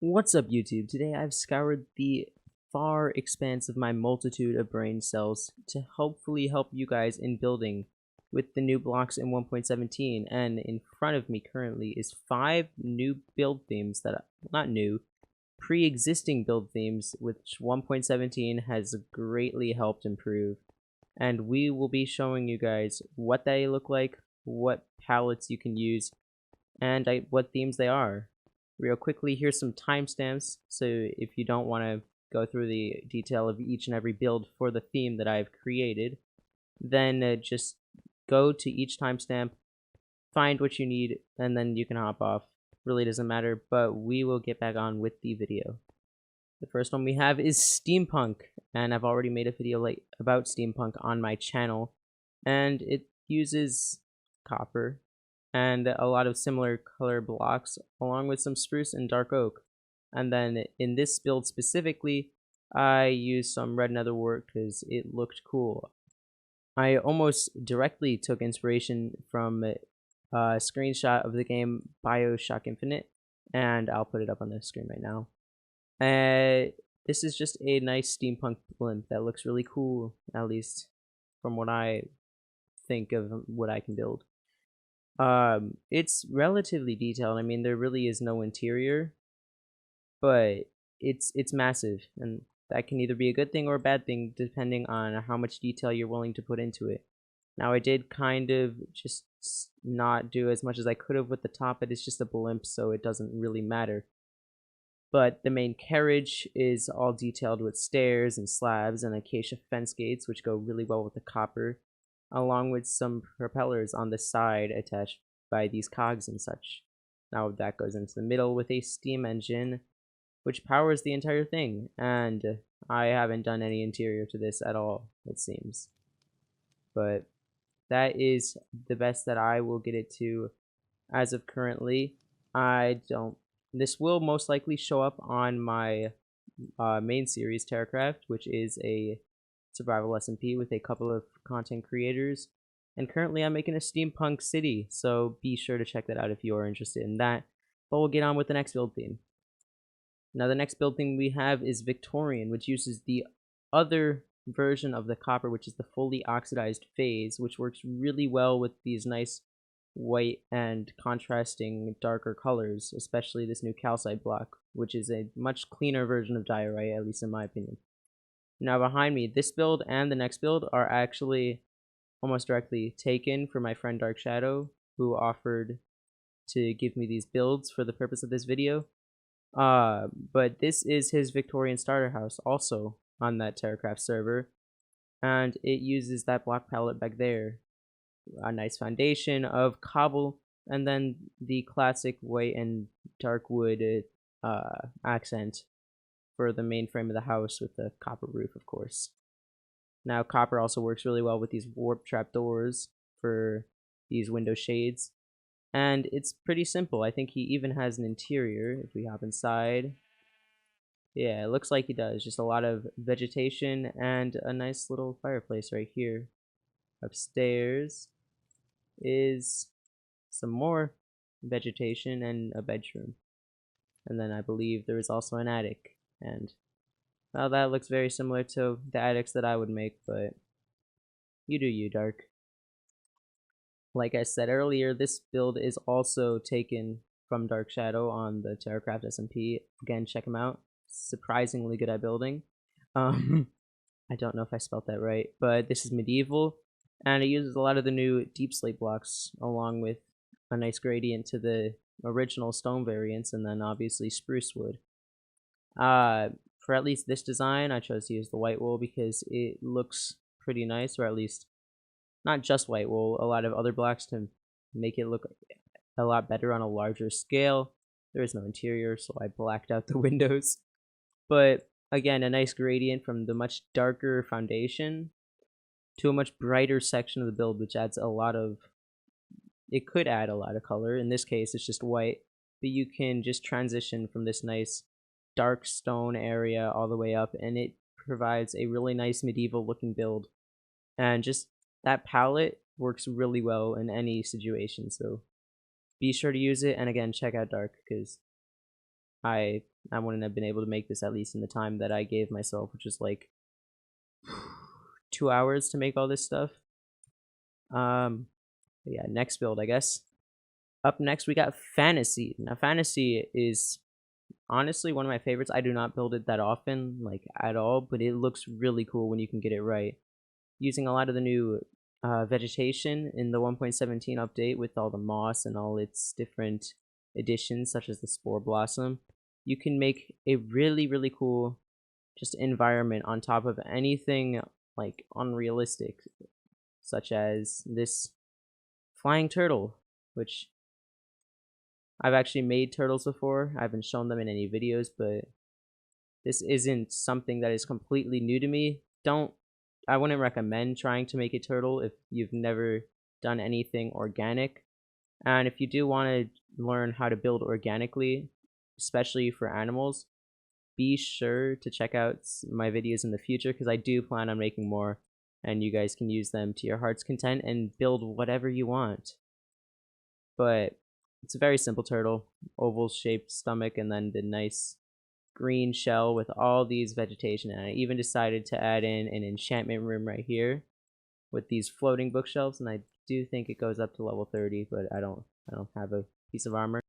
What's up, YouTube? Today I've scoured the far expanse of my multitude of brain cells to hopefully help you guys in building with the new blocks in 1.17, and in front of me currently is 5 new build themes that not new, pre-existing build themes which 1.17 has greatly helped improve, and we will be showing you guys what they look like, what palettes you can use, and what themes they are. Real quickly, here's some timestamps, so if you don't want to go through the detail of each and every build for the theme that I've created, then just go to each timestamp, find what you need, and then you can hop off. Really doesn't matter, but we will get back on with the video. The first one we have is Steampunk, and I've already made a video about Steampunk on my channel, and it uses copper and a lot of similar color blocks along with some spruce and dark oak. And then in this build specifically, I used some red nether wart because it looked cool. I almost directly took inspiration from a screenshot of the game Bioshock Infinite, and I'll put it up on the screen right now. This is just a nice steampunk blimp that looks really cool, at least from what I think of what I can build. It's relatively detailed. I mean, there really is no interior, but it's massive, and that can either be a good thing or a bad thing depending on how much detail you're willing to put into it. Now, I did kind of just not do as much as I could have with the top, but it's just a blimp, so it doesn't really matter. But the main carriage is all detailed with stairs and slabs and acacia fence gates, which go really well with the copper, along with some propellers on the side attached by these cogs and such. Now that goes into the middle with a steam engine, which powers the entire thing, and I haven't done any interior to this at all, it seems. But that is the best that I will get it to as of currently. This will most likely show up on my main series, TerraCraft, which is a survival SMP with a couple of content creators. And currently I'm making a steampunk city, so be sure to check that out if you are interested in that. But we'll get on with the next build theme. Now the next build theme we have is Victorian, which uses the other version of the copper, which is the fully oxidized phase, which works really well with these nice white and contrasting darker colors, especially this new calcite block, which is a much cleaner version of diorite, at least in my opinion. Now behind me, this build and the next build are actually almost directly taken from my friend Dark Shadow, who offered to give me these builds for the purpose of this video. But this is his Victorian starter house, also on that TerraCraft server, and it uses that block palette back there. A nice foundation of cobble, and then the classic white and dark wood accent for the main frame of the house with the copper roof, of course. Now, copper also works really well with these warp trap doors for these window shades, and it's pretty simple. I think he even has an interior if we hop inside. Yeah, it looks like he does. Just a lot of vegetation and a nice little fireplace right here. Upstairs is some more vegetation and a bedroom. And then I believe there is also an attic. And well, that looks very similar to the attics that I would make, but you do you, Dark. Like I said earlier, this build is also taken from Dark Shadow on the TerraCraft SMP. Again, check him out. Surprisingly good at building. I don't know if I spelled that right, but this is medieval, and it uses a lot of the new deep slate blocks along with a nice gradient to the original stone variants, and then obviously spruce wood. For at least this design, I chose to use the white wool because it looks pretty nice, or at least not just white wool, a lot of other blocks to make it look a lot better on a larger scale. There is no interior, so I blacked out the windows. But again, a nice gradient from the much darker foundation to a much brighter section of the build, which adds a lot of, it could add a lot of color. In this case, it's just white, but you can just transition from this nice dark stone area all the way up, and it provides a really nice medieval looking build. And just that palette works really well in any situation, so be sure to use it. And again, check out Dark because I I wouldn't have been able to make this, at least in the time that I gave myself, which is like 2 hours to make all this stuff. Yeah, next build, I guess. Up next, we got Fantasy. Now, Fantasy is honestly one of my favorites. I do not build it that often, like at all, but it looks really cool when you can get it right. Using a lot of the new vegetation in the 1.17 update with all the moss and all its different additions, such as the Spore Blossom, you can make a really, really cool just environment on top of anything like unrealistic, such as this flying turtle, which I've actually made turtles before. I haven't shown them in any videos, but this isn't something that is completely new to me. I wouldn't recommend trying to make a turtle if you've never done anything organic. And if you do want to learn how to build organically, especially for animals, be sure to check out my videos in the future, because I do plan on making more, and you guys can use them to your heart's content and build whatever you want. But it's a very simple turtle, oval shaped stomach, and then the nice green shell with all these vegetation. And I even decided to add in an enchantment room right here with these floating bookshelves, and I do think it goes up to level 30, but I don't have a piece of armor.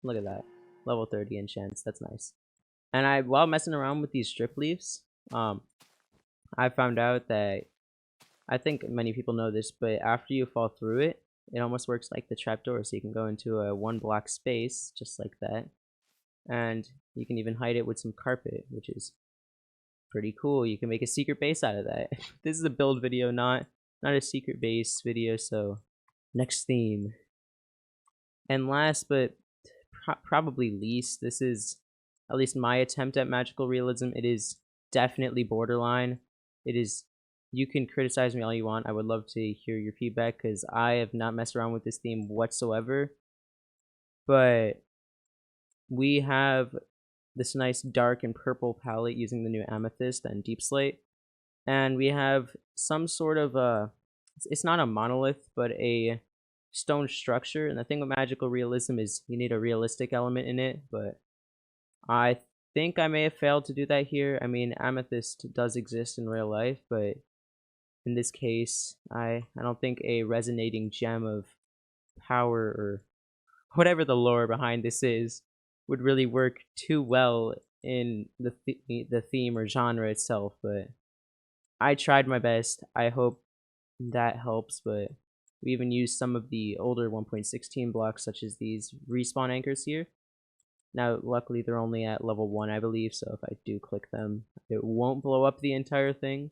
Look at that, level 30 enchants. That's nice. And while messing around with these strip leaves, I found out that, I think many people know this, but after you fall through it, it almost works like the trapdoor, so you can go into a 1-block space just like that, and you can even hide it with some carpet, which is pretty cool. You can make a secret base out of that. This is a build video, not a secret base video. So next theme, and last but probably least, this is at least my attempt at magical realism. It is definitely borderline. It is. You can criticize me all you want. I would love to hear your feedback, because I have not messed around with this theme whatsoever. But we have this nice dark and purple palette using the new Amethyst and Deep Slate. And we have some sort of it's not a monolith, but a stone structure. And the thing with magical realism is you need a realistic element in it, but I think I may have failed to do that here. I mean, Amethyst does exist in real life, but in this case, I don't think a resonating gem of power, or whatever the lore behind this is, would really work too well in the theme or genre itself. But I tried my best. I hope that helps. But we even used some of the older 1.16 blocks, such as these respawn anchors here. Now, luckily, they're only at level 1, I believe, so if I do click them, it won't blow up the entire thing.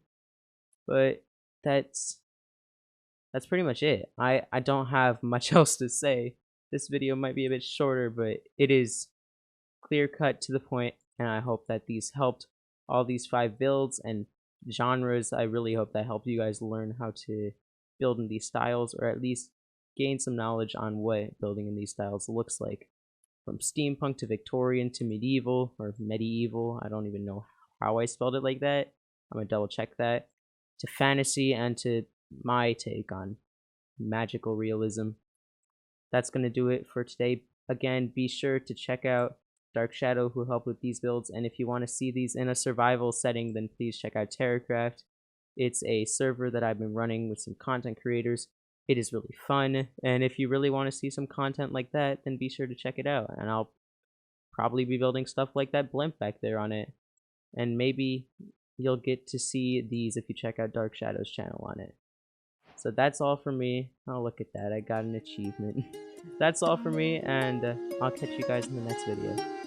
But that's pretty much it. I don't have much else to say. This video might be a bit shorter, but it is clear cut to the point, and I hope that these helped all these 5 builds and genres. I really hope that helped you guys learn how to build in these styles, or at least gain some knowledge on what building in these styles looks like. From steampunk to Victorian to medieval or medieval, I don't even know how I spelled it like that. I'm gonna double check that. To fantasy, and to my take on magical realism. That's gonna do it for today. Again, be sure to check out Dark Shadow, who helped with these builds, and if you want to see these in a survival setting, then please check out TerraCraft. It's a server that I've been running with some content creators. It is really fun, and if you really want to see some content like that, then be sure to check it out, and I'll probably be building stuff like that blimp back there on it, and maybe you'll get to see these if you check out Dark Shadow's channel on it. So that's all for me. Oh, look at that, I got an achievement. That's all for me, and I'll catch you guys in the next video.